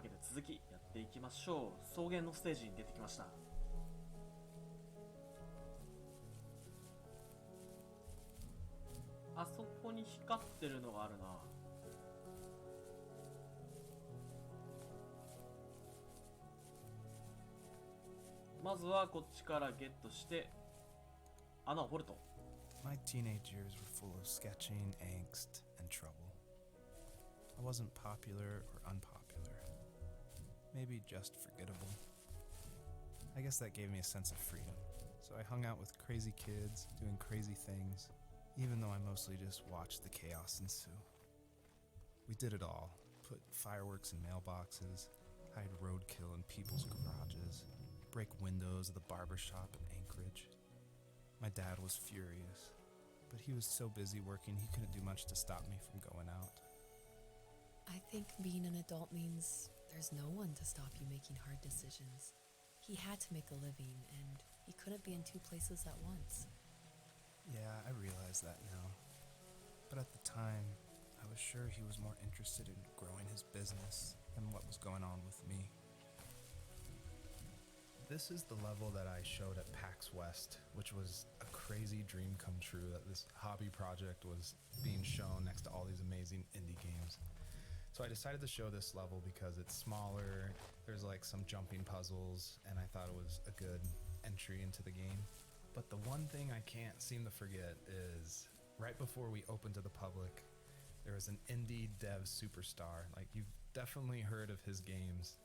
わけで続きやっていきましょう。草原のステージに出てきました。あそこに光ってるのがあるな。まずはこっちからゲットして穴を掘ると。 My teenage years were full of sketching, angst, and trouble. I wasn't popular or unpopular. Maybe just forgettable. I guess that gave me a sense of freedom. So I hung out with crazy kids, doing crazy things, even though I mostly just watched the chaos ensue. We did it all. Put fireworks in mailboxes, hide roadkill in people's garages, break windows of the barber shop in Anchorage. My dad was furious, but he was so busy working he couldn't do much to stop me from going out. I think being an adult means there's no one to stop you making hard decisions. He had to make a living, and he couldn't be in two places at once. Yeah, I realize that now. But at the time, I was sure he was more interested in growing his business than what was going on with me. This is the level that I showed at PAX West, which was a crazy dream come true that this hobby project was being shown next to all these amazing indie games. So I decided to show this level because it's smaller, there's like some jumping puzzles, and I thought it was a good entry into the game. But the one thing I can't seem to forget is right before we opened to the public, there was an indie dev superstar. Like, you've definitely heard of his games.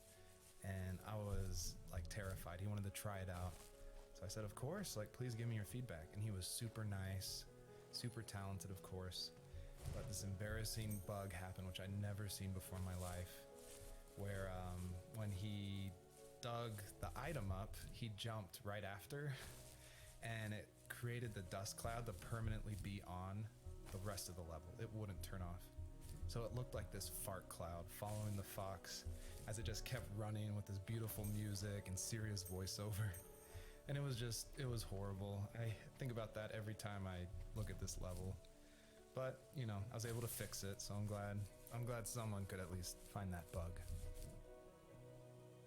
And I was like terrified. He wanted to try it out. So I said, of course, like, please give me your feedback. And he was super nice, super talented, of course. But this embarrassing bug happened, which I'd never seen before in my life, where when he dug the item up, he jumped right after, and it created the dust cloud to permanently be on the rest of the level. It wouldn't turn off. So it looked like this fart cloud following the fox as it just kept running with this beautiful music and serious voiceover. And it was horrible. I think about that every time I look at this level. But, you know, I was able to fix it, so I'm glad someone could at least find that bug.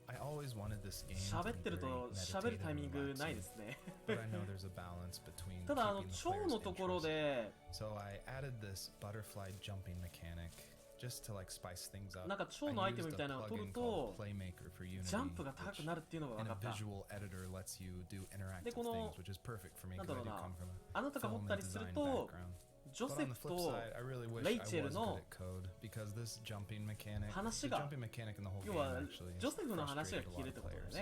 I always wanted this game to be very meditative and relaxing, but I know there's a balance between keeping the player's interest. So I added this butterfly jumping mechanic just to like spice things up. I used a plugin called Playmaker for Unity, and a visual editor lets you do interactive things, which is perfect for me because I do come from a film and design background. But on the flip side, I really wish I was good at code, because this jumping mechanic, the jumping mechanic in the whole game actually frustrated a lot of players.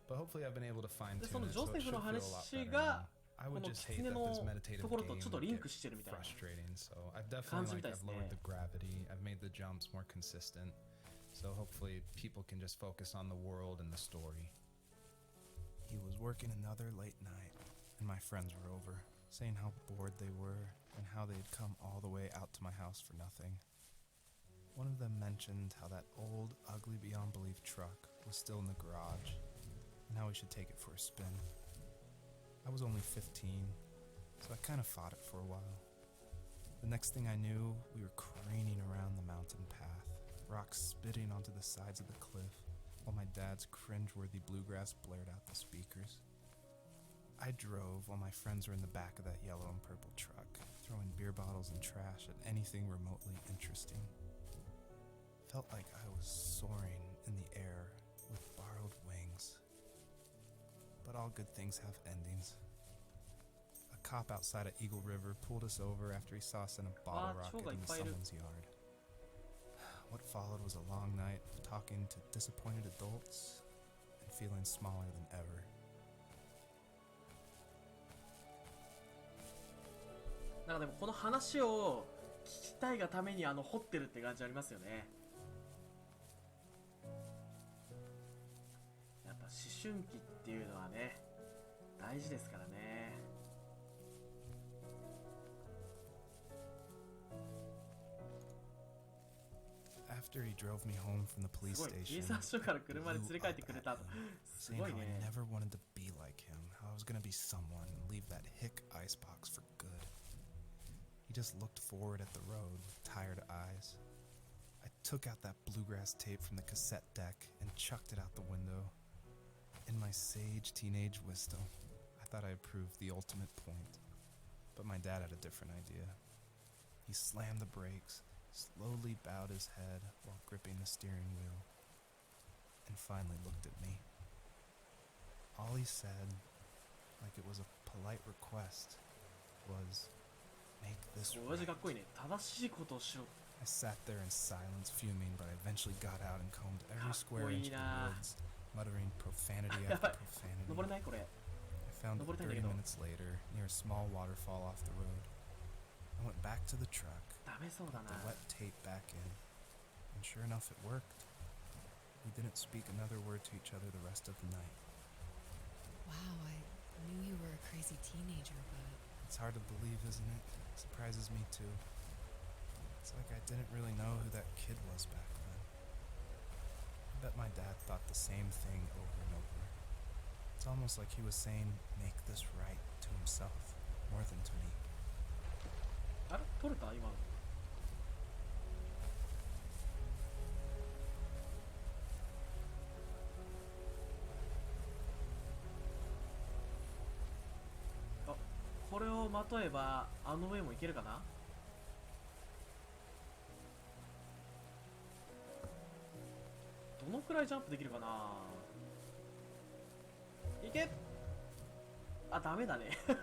But hopefully I've been able to fine tune it, so it should feel a lot better. I would just hate that this meditative game would get frustrating, so I've definitely I've lowered the gravity, I've made the jumps more consistent, so hopefully people can just focus on the world and the story. He was working another late night, and my friends were over, saying how bored they were and how they had come all the way out to my house for nothing. One of them mentioned how that old, ugly beyond belief truck was still in the garage and how we should take it for a spin. I was only 15, so I kind of fought it for a while. The next thing I knew, we were craning around the mountain path, rocks spitting onto the sides of the cliff, while my dad's cringeworthy bluegrass blared out the speakers. I drove while my friends were in the back of that yellow and purple truck, throwing beer bottles and trash at anything remotely interesting. Felt like I was soaring in the air with borrowed wings. But all good things have endings. A cop outside of Eagle River pulled us over after he saw us in a bottle rocket in someone's yard. What followed was a long night of talking to disappointed adults and feeling smaller than ever. なんかでもこの話を聞きたいがために掘ってるって感じありますよね。やっぱ思春期っていうのはね、大事ですからね。After he drove me home from the police station, 警察署から車で連れ帰ってくれたと。すごいね。saying how I never wanted to be like him, how I was gonna be someone and leave that hick icebox for good. He just looked forward at the road with tired eyes. I took out that bluegrass tape from the cassette deck and chucked it out the window. In my sage teenage wisdom, I thought I proved the ultimate point. But my dad had a different idea. He slammed the brakes, slowly bowed his head while gripping the steering wheel, and finally looked at me. All he said, like it was a polite request, was, "Make this 親父 right." かっこいいね。正しいことをしろ。 I sat there in silence, fuming, but I eventually got out and combed every square inch of the かっこいいな。 woods, muttering profanity やば after い。 profanity. 登れないこれ。 I found it 登りたいんだ 30 けど。 minutes later, near a small waterfall off the road. I went back to the truck, ダメそうだ put な。 the wet tape back in, and sure enough, it worked. We didn't speak another word to each other the rest of the night. Wow, I knew you were a crazy teenager, but It's hard to believe, isn't it? Surprises me too. It's like I didn't really know who that kid was back then. I bet my dad thought the same thing over and over. It's almost like he was saying, "Make this right," to himself, more than to me. あれ取れた今の。あ、これをまとえばあの上もいけるかな。どのくらいジャンプできるかな。いけ。あ、ダメだね。道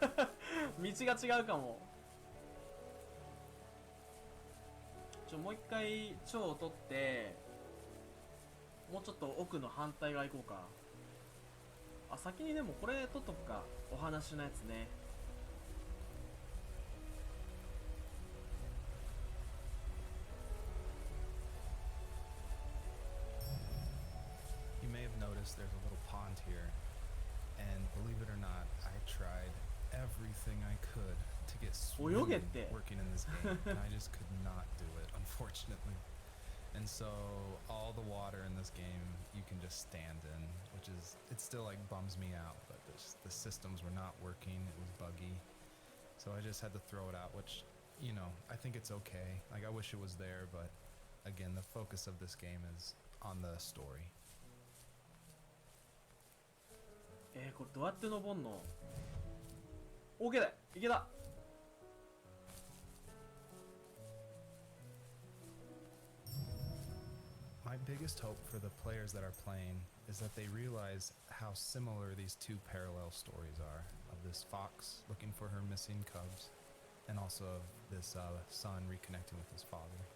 が違うかも。もう一回蝶を取ってもうちょっと奥の反対側行こうか。あ、先にでもこれ取っとくか。お話のやつね。You may have noticed there's a little pond here, and believe it or not, I tried everything I could to get swimming 泳げって。 working in this game, and I just could not do it, unfortunately. And so all the water in this game you can just stand in, which is, it still like bums me out, but the systems were not working, it was buggy. So I just had to throw it out, which, you know, I think it's okay. Like I wish it was there, but again, the focus of this game is on the story. これどうやって登んの。 OK だ。いけた。 My biggest hope for the players that are playing is that they realize how similar these two parallel stories are, of this fox looking for her missing cubs and also of this son reconnecting with his father.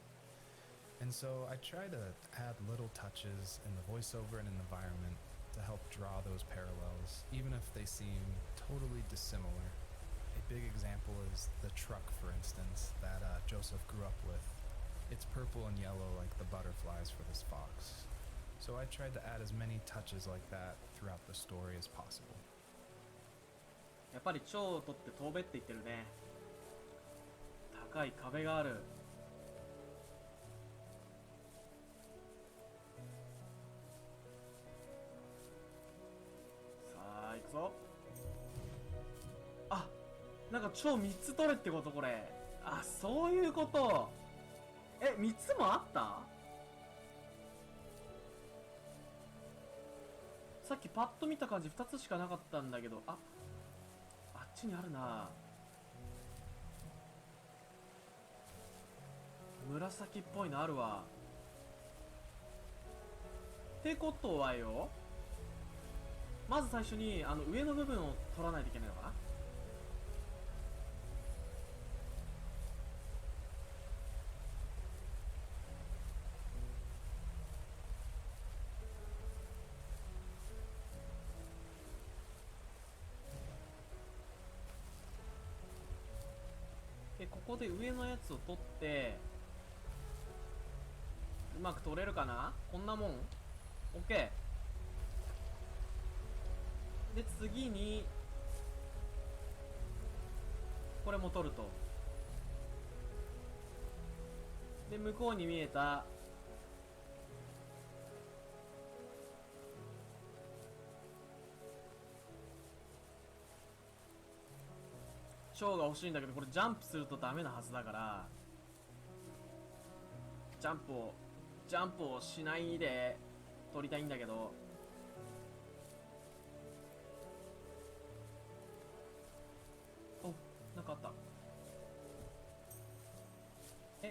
And so I try to add little touches in the voiceover and in the environment to help draw those parallels, even if they seem totally dissimilar. A big example is the truck, for instance, that Joseph grew up with. It's purple and yellow like the butterflies for this fox. So I tried to add as many touches like that throughout the story as possible. やっぱり蝶を取って飛べって言ってるね。高い壁がある。さあ行くぞ。あ、なんか蝶3つ取れってことこれ。あ、そういうこと。え、3つもあった？さっきパッと見た感じ2つしかなかったんだけど、あっちにあるな。紫っぽいのあるわ。ってことはよ、まず最初に上の部分を取らないといけないのかな。でここで上のやつを取ってうまく取れるかな。こんなもん OK で、次にこれも取ると。で向こうに見えた蝶が欲しいんだけど、これジャンプするとダメなはずだから、ジャンプをジャンプをしないで撮りたいんだけど。お、なんかあった。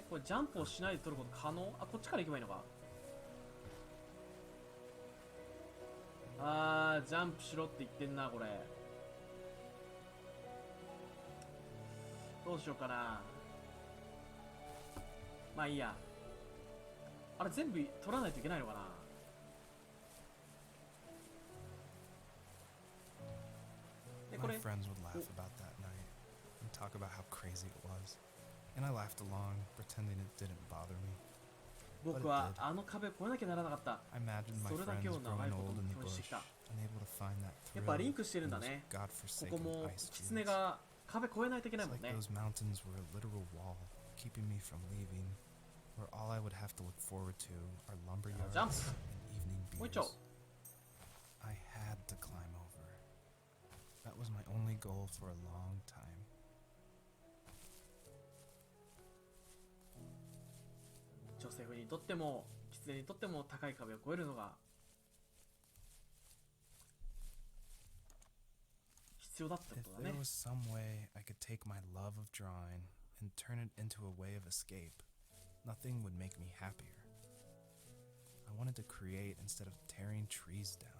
これジャンプをしないで撮ること可能？あ、こっちから行けばいいのか。ジャンプしろって言ってんな、これ。どうしようかな。まあいいや。あれ全部取らないといけないのかな。で、こ My れ。 friends would laugh about that night and talk about how crazy it was. And I laughed along, pretending it didn't bother me. 僕はあの壁を越えなきゃならなかった。 I imagined my それだ friends けを長い growing こと old in the 共にして bush, きた。 unable to find that やっ thrill ぱリン in クしてるんだ those ね。こ godforsaken こも ice キツネ fields. が壁越えないといけない It's もん like ね。 those mountains were a literal wall, keeping me from leaving, where all I would have to look forward to are lumber yards Jump. and evening もう一丁。 beers. I had to climb over. That was my only goal for a long time. ジョセフにとってもキツネにとっても高い壁を越えるのが必要だってこ If とだ there ね。 was some way I could take my love of drawing and turn it into a way of escape, nothing would make me happier. I wanted to create instead of tearing trees down.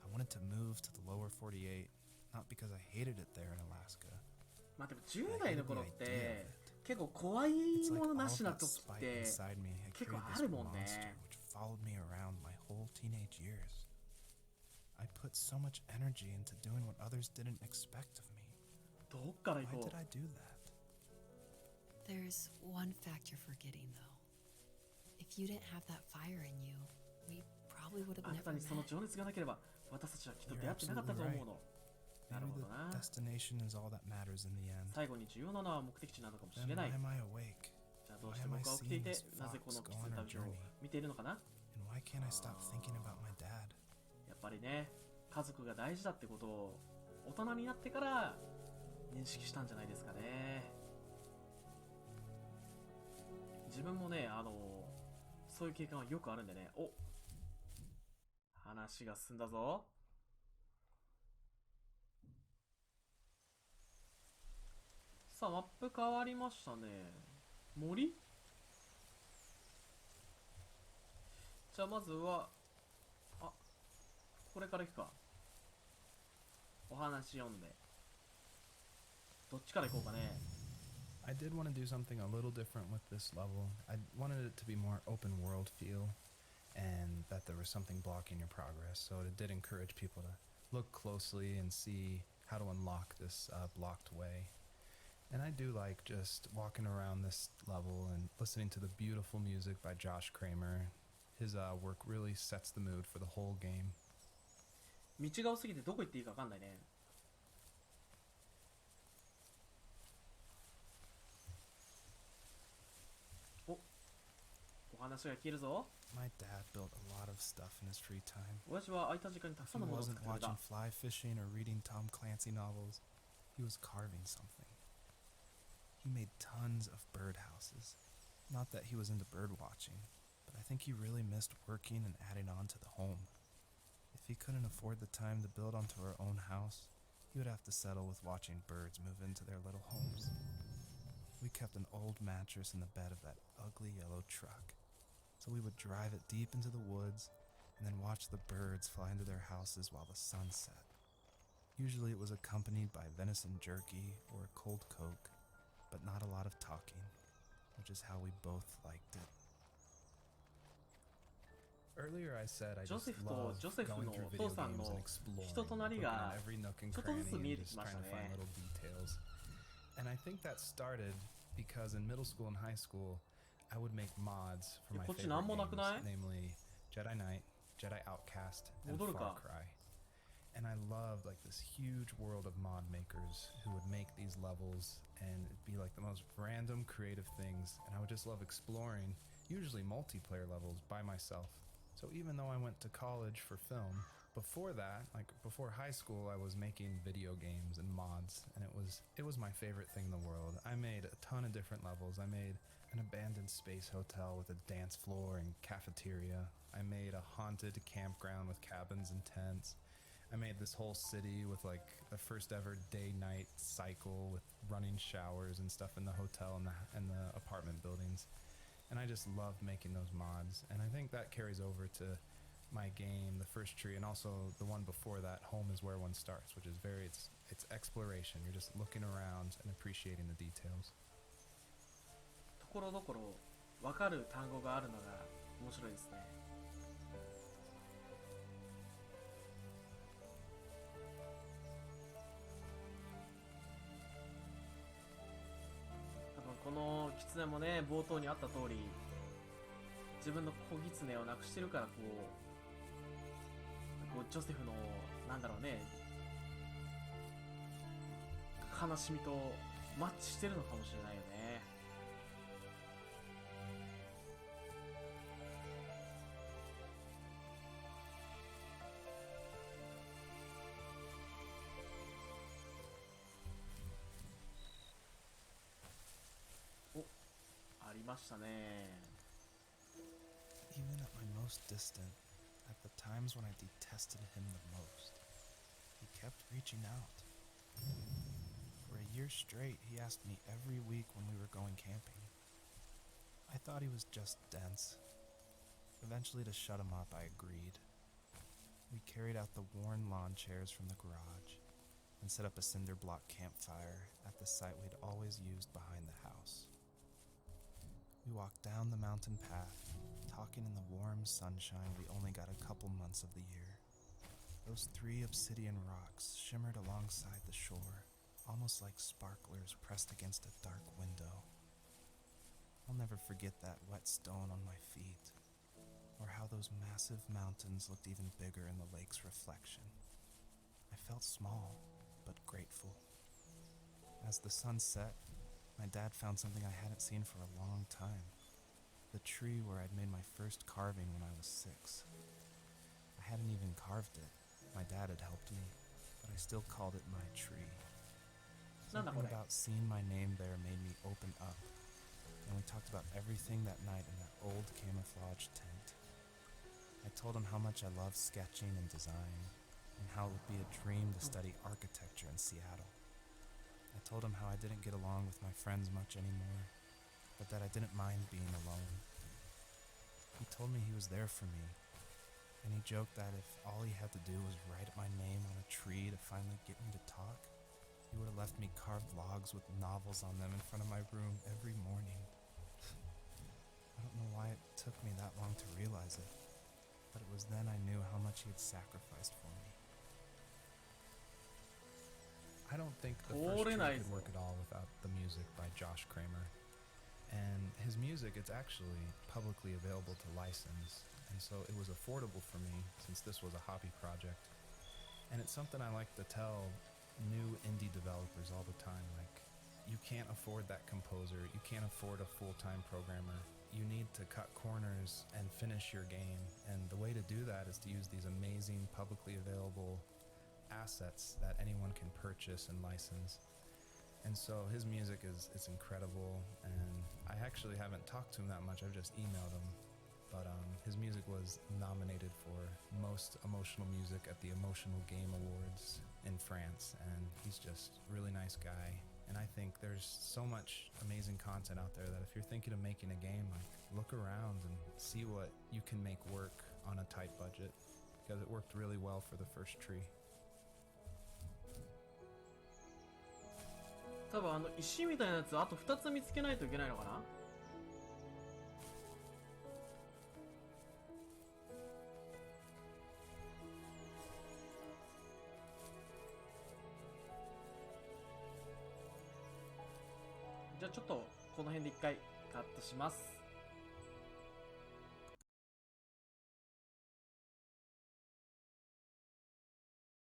I wanted to move to the lower 48, not because I hated it there in Alaska. まあでも10代の頃っ I hated the idea of て it. 結構怖い It's も like の all な of しな that 時っ spite て inside me had 結構 created あ this るもんね。 monster which followed me around my whole teenage years. I put so much energy into doing what others didn't expect of me. どっから Why 行こ did I do that? There's one fact you're forgetting, though. If you didn't have that fire in you, we probably would う。 have あなた never にその met. 情熱がなければ私たちはきっと You're 出会ってなかったと思うの。なる Maybe ほど the な。 destination is all that matters in the end. 最後に重要なのは目的地なのかもし Then れな why い。 am I awake? じゃあどうして僕は起きていて、なぜこのキツネ旅を見ているのかな。 And why can't I stop thinking about my dad? やっぱりね、家族が大事だってことを大人になってから認識したんじゃないですかね。自分もね、そういう経験はよくあるんでね。お、話が進んだぞ。さあ、マップ変わりましたね。森？じゃあまずは、あ、これから行くか。お話読んで。どっちから行こうかね。 I did want to do something a little different with this level. I wanted it to be more open world feel and that there was something blocking your progress. So it did encourage people to look closely and see how to unlock this blocked way. And I do like just walking around this level and listening to the beautiful music by Josh Kramer. His work really sets the mood for the whole game. 道が多すぎてどこ行っていいか分かんないね。お話が聞けるぞ。 My dad built a lot of stuff in his free time. 親父は空いた時間にたく If さん he のものを作 wasn't ってくれた watching。fly fishing or reading Tom Clancy novels, he was carving something. He made tons of birdhouses. Not that he was into bird watching, but I think he really missed working and adding on to the home. If he couldn't afford the time to build onto our own house, he would have to settle with watching birds move into their little homes. We kept an old mattress in the bed of that ugly yellow truck, so we would drive it deep into the woods and then watch the birds fly into their houses while the sun set. Usually it was accompanied by venison jerky or a cold Coke, but not a lot of talking, which is how we both liked it. Earlier I said I just ジョセフと love ジョセフ going の through お video 父さん games の and exploring, 人となり looking が at every nook and ちょっとず cranny つ見え and てき just まし trying た to find ね。 little details. And I think that started because in middle school and high school I would make mods for my こっち favorite なんもなくない？ games, namely Jedi Knight, Jedi Outcast, and 戻るか。 Far Cry. And I loved like this huge world of mod makers who would make these levels and it'd be like the most random creative things, and I would just love exploring, usually multiplayer levels by myself. So even though I went to college for film, before that, like before high school, I was making video games and mods, and it was my favorite thing in the world. I made a ton of different levels. I made an abandoned space hotel with a dance floor and cafeteria. I made a haunted campground with cabins and tents. I made this whole city with like a first ever day-night cycle with running showers and stuff in the hotel and the apartment buildings. And I just loved making those mods. And I think that carries over to my game, the first tree, and also the one before that, Home is Where One Starts, which is it's exploration. You're just looking around and appreciating the details. ところどころ分かる単語があるのが面白いですね。多分このキツネもね、冒頭にあった通り自分の子ギツネをなくしてるからこうジョセフのなんだろうね、悲しみとマッチしてるのかもしれないよね。お、ありましたね。Even at my most distant, at the times when I detested him the most, he kept reaching out. For a year straight, he asked me every week when we were going camping. I thought he was just dense. Eventually, to shut him up, I agreed. We carried out the worn lawn chairs from the garage and set up a cinder block campfire at the site we'd always used behind the house. We walked down the mountain path, talking in the warm sunshine we only got a couple months of the year. Those 3 obsidian rocks shimmered alongside the shore, almost like sparklers pressed against a dark window. I'll never forget that wet stone on my feet, or how those massive mountains looked even bigger in the lake's reflection. I felt small, but grateful. As the sun set, my dad found something I hadn't seen for a long time. The tree where I'd made my first carving when I was 6. I hadn't even carved it. My dad had helped me, but I still called it my tree. Something about seeing my name there made me open up, and we talked about everything that night in that old camouflage tent. I told him how much I loved sketching and design, and how it would be a dream to study architecture in Seattle. I told him how I didn't get along with my friends much anymore, but that I didn't mind being alone. He told me he was there for me, and he joked that if all he had to do was write my name on a tree to finally get me to talk, he would have left me carved logs with novels on them in front of my room every morning. I don't know why it took me that long to realize it, but it was then I knew how much he had sacrificed for me. I don't think the first tree could work at all without the music by Josh Kramer. And his music, it's actually publicly available to license, and so it was affordable for me since this was a hobby project. And it's something I like to tell new indie developers all the time, like, you can't afford that composer, you can't afford a full-time programmer. You need to cut corners and finish your game, and the way to do that is to use these amazing publicly available assets that anyone can purchase and license. And so his music is incredible, and I actually haven't talked to him that much. I've just emailed him, but his music was nominated for Most Emotional Music at the Emotional Game Awards in France, and he's just a really nice guy. And I think there's so much amazing content out there that if you're thinking of making a game, like, look around and see what you can make work on a tight budget, because it worked really well for the first tree. 多分石みたいなやつあと2つ見つけないといけないのかな。じゃあちょっとこの辺で一回カットします。